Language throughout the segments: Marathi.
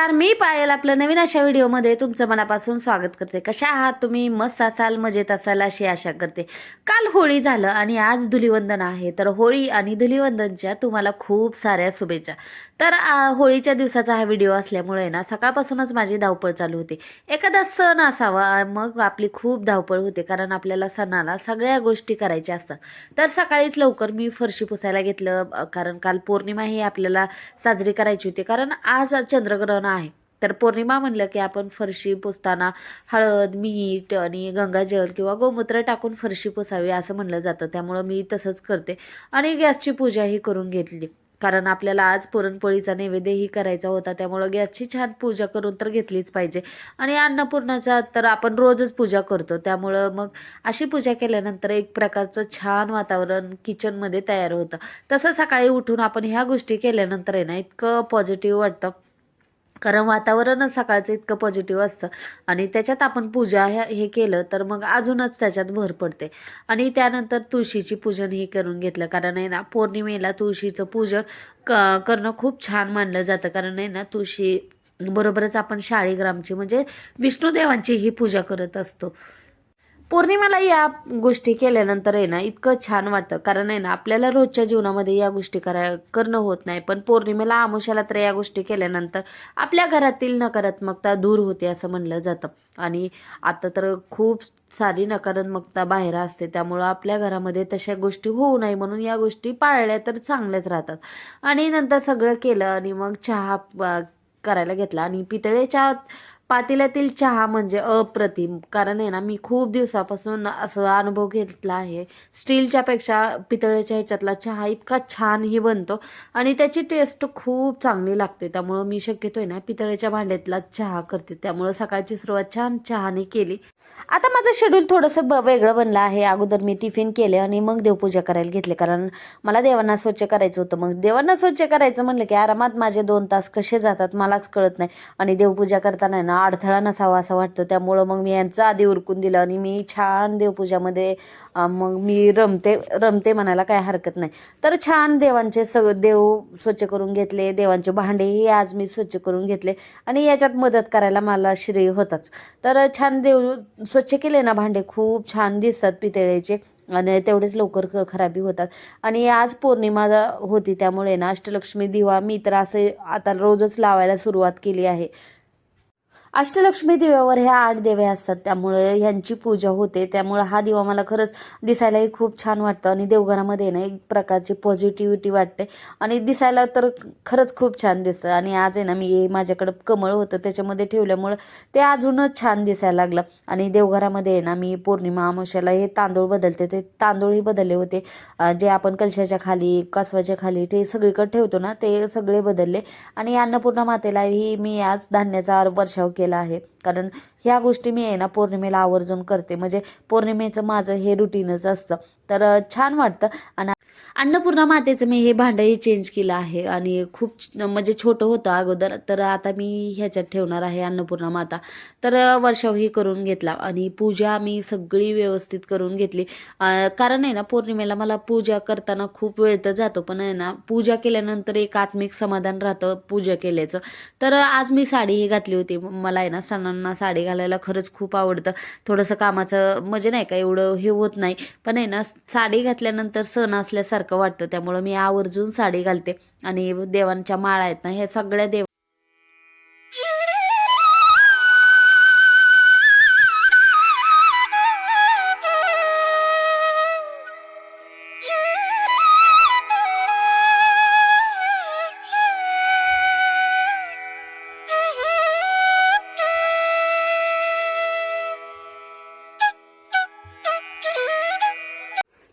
नमस्कार, मी पायल आपलं नवीन अशा व्हिडिओमध्ये तुमचं मनापासून स्वागत करते। कशा आहात तुम्ही? मस्त असाल, मजेत असाल अशी आशा करते। काल होळी झालं आणि आज धुलीवंदन आहे, तर होळी आणि धुलीवंदनच्या तुम्हाला खूप साऱ्या शुभेच्छा। तर होळीच्या दिवसाचा हा व्हिडिओ असल्यामुळे ना सकाळपासूनच माझी धावपळ चालू होती। एखादा सण असावा मग आपली खूप धावपळ होते, कारण आपल्याला सणाला सगळ्या गोष्टी करायच्या असतात। तर सकाळीच लवकर मी फरशी पुसायला घेतलं, कारण काल पौर्णिमा ही आपल्याला साजरी करायची होती, कारण आज चंद्रग्रहण आहे। तर पौर्णिमा म्हणलं की आपण फरशी पुसताना हळद, मीठ आणि गंगाजल किंवा गोमूत्र टाकून फरशी पुसावी असं म्हणलं जातं। त्यामुळं मी तसंच करते आणि गॅसची पूजाही करून घेतली, कारण आपल्याला आज पुरणपोळीचा नैवेद्यही करायचा होता। त्यामुळं गॅसची छान पूजा करून तर घेतलीच पाहिजे। आणि अन्नपूर्णाचा तर आपण रोजच पूजा करतो, त्यामुळं मग अशी पूजा केल्यानंतर एक प्रकारचं छान वातावरण किचनमध्ये तयार होतं। तसं सकाळी उठून आपण ह्या गोष्टी केल्यानंतर आहे ना इतकं पॉझिटिव्ह वाटतं, कारण वातावरणच सकाळचं इतकं पॉझिटिव्ह असतं। आणि त्याच्यात आपण पूजा हे केलं तर मग अजूनच त्याच्यात भर पडते। आणि त्यानंतर तुळशीची पूजन हे करून घेतलं, कारण आहे ना पौर्णिमेला तुळशीचं पूजन करणं खूप छान मानलं जातं। कारण आहे ना तुळशी बरोबरच आपण शाळीग्रामची म्हणजे विष्णुदेवांची ही पूजा करत असतो। पौर्णिमेला या गोष्टी केल्यानंतर आहे ना इतकं छान वाटतं, कारण आहे ना आपल्याला रोजच्या जीवनामध्ये या गोष्टी करणं होत नाही, पण पौर्णिमेला आमुष्याला तर या गोष्टी केल्यानंतर आपल्या घरातील नकारात्मकता दूर होते असं म्हणलं जातं। आणि आता तर खूप सारी नकारात्मकता बाहेर असते, त्यामुळं आपल्या घरामध्ये तशा गोष्टी होऊ नये म्हणून या गोष्टी पाळल्या तर चांगल्याच राहतात। आणि नंतर सगळं केलं आणि मग चहा करायला घेतला, आणि पितळेच्या पातेल्यातील चहा म्हणजे अप्रतिम, कारण आहे ना मी खूप दिवसापासून असं अनुभव घेतला आहे। स्टीलच्या पेक्षा पितळेच्या ह्याच्यातला चहा इतका छानही बनतो आणि त्याची टेस्ट खूप चांगली लागते। त्यामुळं मी शक्यतो आहे ना पितळेच्या भांड्यातला चहा करते, त्यामुळं सकाळची सुरुवात छान चहाने केली। आता माझं शेड्यूल थोडंसं वेगळं बनलं आहे। अगोदर मी टिफिन केले आणि मग देवपूजा करायला घेतले, कारण मला देवांना स्वच्छ करायचं होतं। मग देवांना स्वच्छ करायचं म्हणलं की आरामात माझे 2 तास कसे जातात मलाच कळत नाही, आणि देवपूजा करताना ना अडथळा नसावा असं वाटतं। त्यामुळं मग मी यांचं आधी उरकून दिलं आणि मी छान देवपूजामध्ये मग मी रमते म्हणायला काय हरकत नाही। तर छान देवांचे देव स्वच्छ करून घेतले, देवांचे भांडेही आज मी स्वच्छ करून घेतले, आणि याच्यात मदत करायला मला श्रेय होताच। तर छान देव स्वच्छ केले ना भांडे खूप छान दिसतात पितळेचे, आणि तेवढेच लवकर खराबी होतात। आणि आज पौर्णिमा होती, त्यामुळे ना अष्टलक्ष्मी दिवा मी तर असे आता रोजच लावायला सुरुवात केली आहे। अष्टलक्ष्मी दिव्यावर ह्या 8 देवे असतात, त्यामुळे ह्यांची पूजा होते। त्यामुळे हा दिवा मला खरंच दिसायलाही खूप छान वाटतं, आणि देवघरामध्ये ना एक प्रकारची पॉझिटिव्हिटी वाटते, आणि दिसायला तर खरंच खूप छान दिसतं। आणि आज आहे ना मी माझ्याकडं कमळ होतं त्याच्यामध्ये ठेवल्यामुळं ते अजूनच छान दिसायला लागलं। आणि देवघरामध्ये आहे ना मी पौर्णिमा अमावस्येला हे तांदूळ बदलते, ते तांदूळही बदलले होते। जे आपण कलशाच्या खाली, कासवाच्या खाली ते सगळीकडे ठेवतो ना ते सगळे बदलले। आणि अन्नपूर्णा मातेलाही मी आज धान्याचा वर्षाव केला आहे, कारण ह्या गोष्टी मी आहे ना पौर्णिमेला आवर्जून करते, म्हणजे पौर्णिमेचं माझं हे रुटीनच असतं। तर छान वाटतं। आणि अन्नपूर्णा मातेचं मी हे भांडंही चेंज केलं आहे, आणि खूप म्हणजे छोटं होतं अगोदर, तर आता मी ह्याच्यात ठेवणार आहे अन्नपूर्णा माता। तर वर्षावही करून घेतला, आणि पूजा मी सगळी व्यवस्थित करून घेतली। कारण आहे ना पौर्णिमेला मला पूजा करताना खूप वेळ तर जातो, पण आहे ना पूजा केल्यानंतर एक आत्मिक समाधान राहतं पूजा केल्याचं। तर आज मी साडीही घातली होती। मला आहे ना सणांना साडी घालायला खरंच खूप आवडतं। थोडंसं कामाचं म्हणजे नाही का एवढं हे होत नाही, पण आहे ना साडी घातल्यानंतर सण असल्यासारखं वाटतं, त्यामुळं मी आवर्जून साडी घालते। आणि देवांच्या माळा आहेत ना ह्या सगळ्या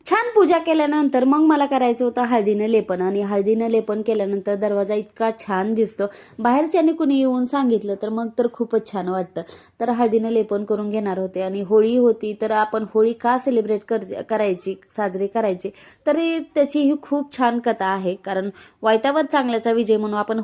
छान पूजा केल्यानंतर मग मला करायचं होतं हळदीनं लेपन, आणि हळदीनं लेपन केल्यानंतर दरवाजा इतका छान दिसतो। बाहेरच्याने कुणी येऊन सांगितलं तर मग तर खूपच छान वाटतं। तर हळदीनं लेपन करून घेणार होते, आणि होळी होती तर आपण होळी का सेलिब्रेट साजरी करायची, तरी त्याची ही खूप छान कथा आहे। कारण वाईटावर चांगल्याचा विजय म्हणून आपण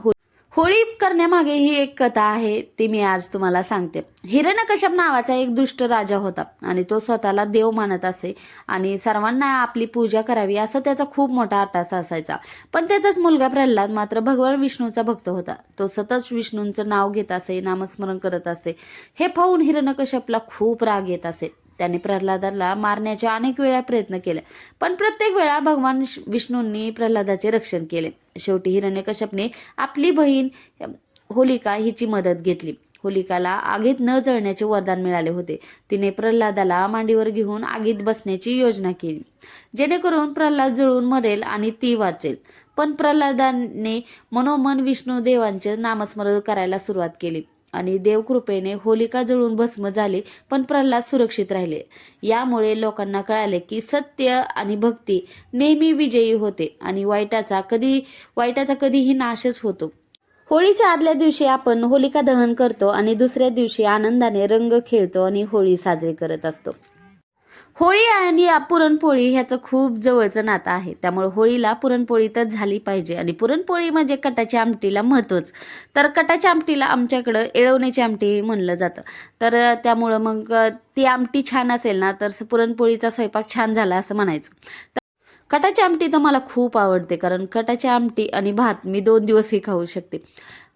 होळी करण्यामागे ही एक कथा आहे, ती मी आज तुम्हाला सांगते. हिरण्यकश्यप नावाचा एक दुष्ट राजा होता आणि तो स्वतःला देव मानत असे आणि सर्वांना आपली पूजा करावी असं त्याचा खूप मोठा अट्टास असायचा. पण त्याचाच मुलगा प्रल्हाद मात्र भगवान विष्णूचा भक्त होता. तो सतत विष्णूंचं नाव घेत असे, नामस्मरण करत असे. हे पाहून हिरण्यकश्यपला खूप राग येत असे. त्याने प्रल्हादाला मारण्याचे अनेक वेळा प्रयत्न केले, पण प्रत्येक वेळा भगवान विष्णूंनी प्रल्हादाचे रक्षण केले. शेवटी हिरण्यकश्यपने आपली बहीण होलिका हिची मदत घेतली. होलिकाला आगीत न जळण्याचे वरदान मिळाले होते. तिने प्रल्हादाला मांडीवर घेऊन आगीत बसण्याची योजना केली, जेणेकरून प्रल्हाद जळून मरेल आणि ती वाचेल. पण प्रल्हादाने मनोमन विष्णू देवांचे नामस्मरण करायला सुरुवात केली आणि देवकृपेने होलिका जळून भस्म झाली, पण प्रल्हाद सुरक्षित राहिले. यामुळे लोकांना कळाले की सत्य आणि भक्ती नेहमी विजयी होते आणि वाईटाचा कधीही नाशच होतो. होळीच्या आदल्या दिवशी आपण होलिका दहन करतो आणि दुसऱ्या दिवशी आनंदाने रंग खेळतो आणि होळी साजरी करत असतो. होळी आणि पुरणपोळी ह्याचं खूप जवळचं नातं आहे. त्यामुळे होळीला पुरणपोळी तर झाली पाहिजे आणि पुरणपोळी म्हणजे कटाच्या आमटीला महत्त्वच. तर कटाच्या आमटीला आमच्याकडं एळवण्याची आमटी म्हणलं जातं. तर त्यामुळं मग ती आमटी छान असेल ना तर पुरणपोळीचा स्वयंपाक छान झाला असं म्हणायचं. कटाची आमटी तर मला खूप आवडते, कारण कटाची आमटी आणि भात मी 2 दिवसही खाऊ शकते.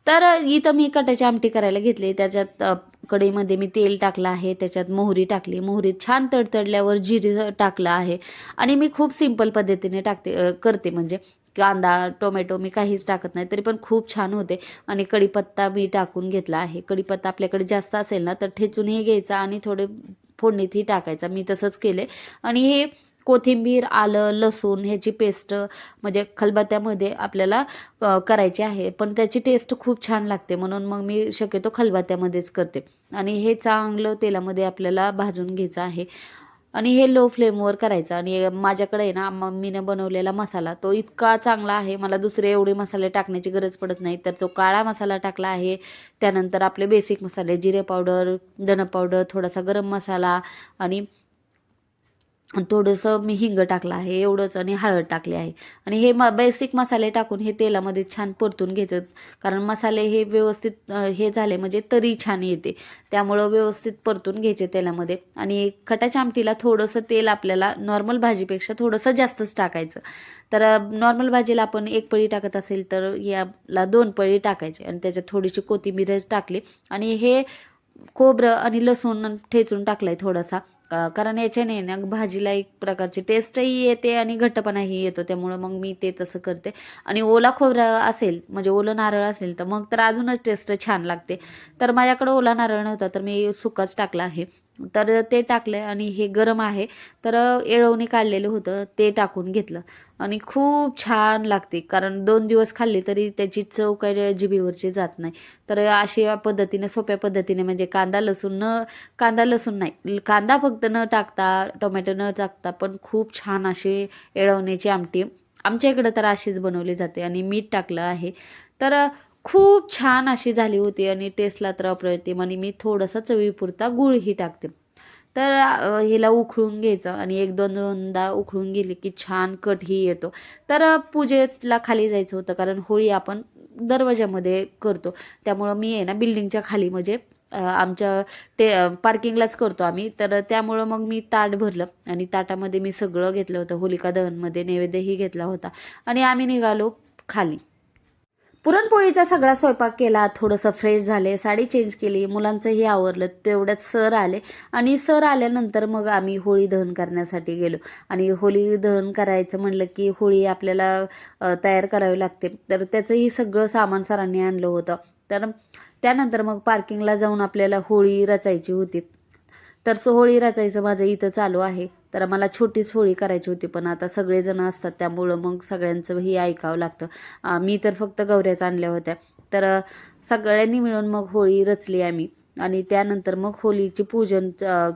तर इथं मी कटाची आमटी करायला घेतली. त्याच्यात कढईमध्ये मी तेल टाकलं आहे, त्याच्यात मोहरी टाकली. मोहरी छान तडतडल्यावर जिरे टाकलं आहे आणि मी खूप सिंपल पद्धतीने करते. म्हणजे कांदा टोमॅटो मी काहीच टाकत नाही, तरी पण खूप छान होते. आणि कढीपत्ता मी टाकून घेतला आहे. कढीपत्ता आपल्याकडे जास्त असेल ना तर ठेचूनही घ्यायचा आणि थोडे फोडणीतही टाकायचा. मी तसंच केले. आणि हे कोथिंबीर, आलं, लसूण ह्याची पेस्ट म्हणजे खलबत्त्यामध्ये आपल्याला करायची आहे, पण त्याची टेस्ट खूप छान लागते, म्हणून मग मी शक्यतो खलबत्त्यामध्येच करते. आणि हे चांगलं तेलामध्ये आपल्याला भाजून घ्यायचं आहे आणि हे लो फ्लेमवर करायचं. आणि माझ्याकडे आहे ना मम्मीनं बनवलेला मसाला तो इतका चांगला आहे, मला दुसरे एवढे मसाले टाकण्याची गरज पडत नाही. तर तो काळा मसाला टाकला आहे. त्यानंतर आपले बेसिक मसाले, जिरे पावडर, धन पावडर, थोडासा गरम मसाला आणि थोडंसं मी हिंग टाकलं आहे एवढंच आणि हळद टाकली आहे. आणि हे बेसिक मसाले टाकून हे तेलामध्ये छान परतून घ्यायचं, कारण मसाले हे व्यवस्थित हे झाले म्हणजे तरी छान येते. त्यामुळं व्यवस्थित परतून घ्यायचे तेलामध्ये. आणि खटाच्या आमटीला थोडंसं तेल आपल्याला नॉर्मल भाजीपेक्षा थोडंसं जास्तच टाकायचं. तर नॉर्मल भाजीला आपण 1 पळी टाकत असेल तर याला 2 पळी टाकायचे आणि त्याच्यात थोडीशी कोथिंबीरच टाकली. आणि हे खोबरं आणि लसूण ठेचून टाकलाय थोडासा, कारण याच्याने ना भाजीला एक प्रकारची टेस्टही येते आणि घट्टपणाही येतो. त्यामुळं मग मी ते तसं करते. आणि ओला खोबरं असेल म्हणजे ओलं नारळ असेल तर मग तर अजूनच टेस्ट छान लागते. तर माझ्याकडं ओला नारळ नव्हता तर मी सुकाच टाकला आहे. तर ते टाकलं आणि हे गरम आहे तर येळवणी काढलेलं होतं ते टाकून घेतलं आणि खूप छान लागते. कारण 2 दिवस खाल्ली तरी त्याची चव काही जिभेवरची जात नाही. तर अशा पद्धतीने सोप्या पद्धतीने म्हणजे कांदा लसूण नाही, कांदा फक्त न टाकता टोमॅटो न टाकता पण खूप छान अशी येळवण्याची आमटी आमच्या इकडं तर अशीच बनवली जाते. आणि मीठ टाकलं आहे तर खूप छान अशी झाली होती आणि टेस्टला तर अप्रतिम. आणि मी थोडंसं चवीपुरता गूळही टाकते. तर हिला उकळून घ्यायचं आणि 1-2दा उकळून गेली की छान कटही येतो. तर पूजेला खाली जायचं होतं, कारण होळी आपण दरवाजामध्ये करतो. त्यामुळं मी आहे ना बिल्डिंगच्या खाली म्हणजे आमच्या पार्किंगलाच करतो आम्ही. तर त्यामुळं मग मी ताट भरलं आणि ताटामध्ये मी सगळं घेतलं होतं. होलिका दहनमध्ये नैवेद्यही घेतला होता आणि आम्ही निघालो खाली. पुरणपोळीचा सगळा स्वयंपाक केला, थोडंसं फ्रेश झाले, साडी चेंज केली, मुलांचंही आवरलं. तेवढ्यात सर आले आणि सर आल्यानंतर मग आम्ही होळी दहन करण्यासाठी गेलो. आणि होळी दहन करायचं म्हणलं की होळी आपल्याला तयार करावी लागते. तर त्याचंही सगळं सामान सरांनी आणलं होतं. तर त्यानंतर मग पार्किंगला जाऊन आपल्याला होळी रचायची होती. तर होळी रचायचं माझं इथं चालू आहे. तर मला छोटीच होळी करायची होती, पण आता सगळेजण असतात त्यामुळं मग सगळ्यांचंही ऐकावं लागतं. मी तर फक्त गवऱ्याच आणल्या होत्या. तर सगळ्यांनी मिळून मग होळी रचली आम्ही. आणि त्यानंतर मग होळीचे पूजन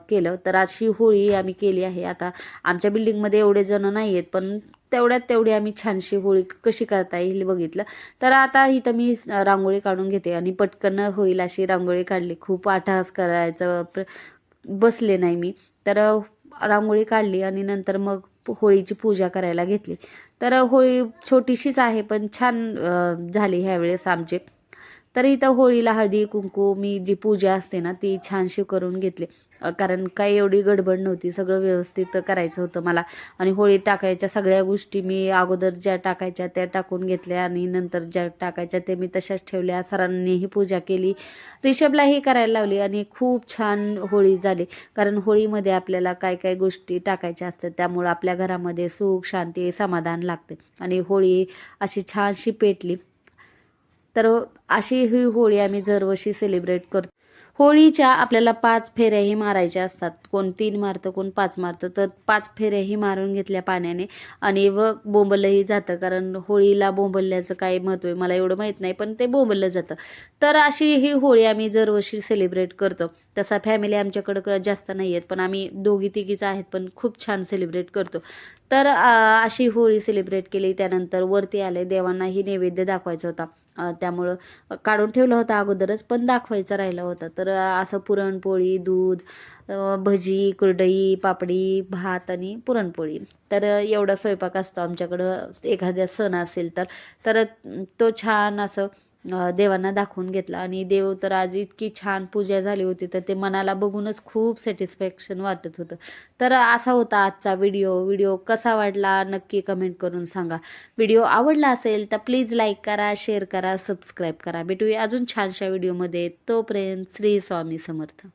केलं. तर अशी होळी आम्ही केली आहे. आता आमच्या बिल्डिंगमध्ये एवढे जण नाही आहेत, पण तेवढी आम्ही छानशी होळी कशी करता येईल बघितलं. तर आता इथं मी रांगोळी काढून घेते आणि पटकन होईल अशी रांगोळी काढली. खूप अट्टहास करायचं बसले नाही मी. तर रांगोळी काढली आणि नंतर मग होळीची पूजा करायला घेतली. तर होळी छोटीशीच आहे पण छान झाली ह्यावेळेस आमची. तर इथं होळीला हळदी कुंकू मी जी पूजा असते ना ती छानशी करून घेतली, कारण काही एवढी गडबड नव्हती, सगळं व्यवस्थित करायचं होतं मला. आणि होळी टाकायच्या सगळ्या गोष्टी मी अगोदर ज्या टाकायच्या त्या टाकून घेतल्या आणि नंतर ज्या टाकायच्या ते मी तशाच ठेवल्या. सरांनीही पूजा केली, रिषभलाही करायला लावली आणि खूप छान होळी झाली. कारण होळीमध्ये आपल्याला काय काय गोष्टी टाकायच्या असतात, त्यामुळं आपल्या घरामध्ये सुख शांती समाधान लागते आणि होळी अशी छानशी पेटली. तर अशी ही होळी आम्ही दरवर्षी सेलिब्रेट करतो. होळीच्या आपल्याला 5 फेऱ्याही मारायच्या असतात, कोण 3 मारतं कोण 5 मारतं, तर 5 फेऱ्याही मारून घेतल्या पाण्याने आणि व बोंबलही जातं, कारण होळीला बोंबलण्याचं काय महत्त्व आहे मला एवढं माहीत नाही, पण ते बोंबललं जातं. तर अशी ही होळी आम्ही दरवर्षी सेलिब्रेट करतो. तसा फॅमिली आमच्याकडं जास्त नाही आहेत, पण आम्ही दोघी तिघीच आहेत, पण खूप छान सेलिब्रेट करतो. तर अशी होळी सेलिब्रेट केली. त्यानंतर वरती आले, देवांनाही नैवेद्य दाखवायचा होता, त्यामुळं काढून ठेवलं होतं अगोदरच, पण दाखवायचं राहिलं होतं. तर असं पुरणपोळी, दूध, भजी, कुरडई, पापडी, भात आणि पुरणपोळी. तर एवढा स्वयंपाक असतो आमच्याकडं एखाद्या सण असेल तर. तर तो छान असं देवांना दाखवून घेतला आणि देव तर आज इतकी छान पूजा झाली होती, तर ते मनाला बघूनच खूप सॅटिस्फॅक्शन वाटत होतं. तर असा होता आजचा व्हिडिओ. व्हिडिओ कसा वाटला नक्की कमेंट करून सांगा. व्हिडिओ आवडला असेल तर प्लीज लाईक करा, शेअर करा, सबस्क्राईब करा. भेटूया अजून छानशा व्हिडिओमध्ये. तोपर्यंत श्री स्वामी समर्थ.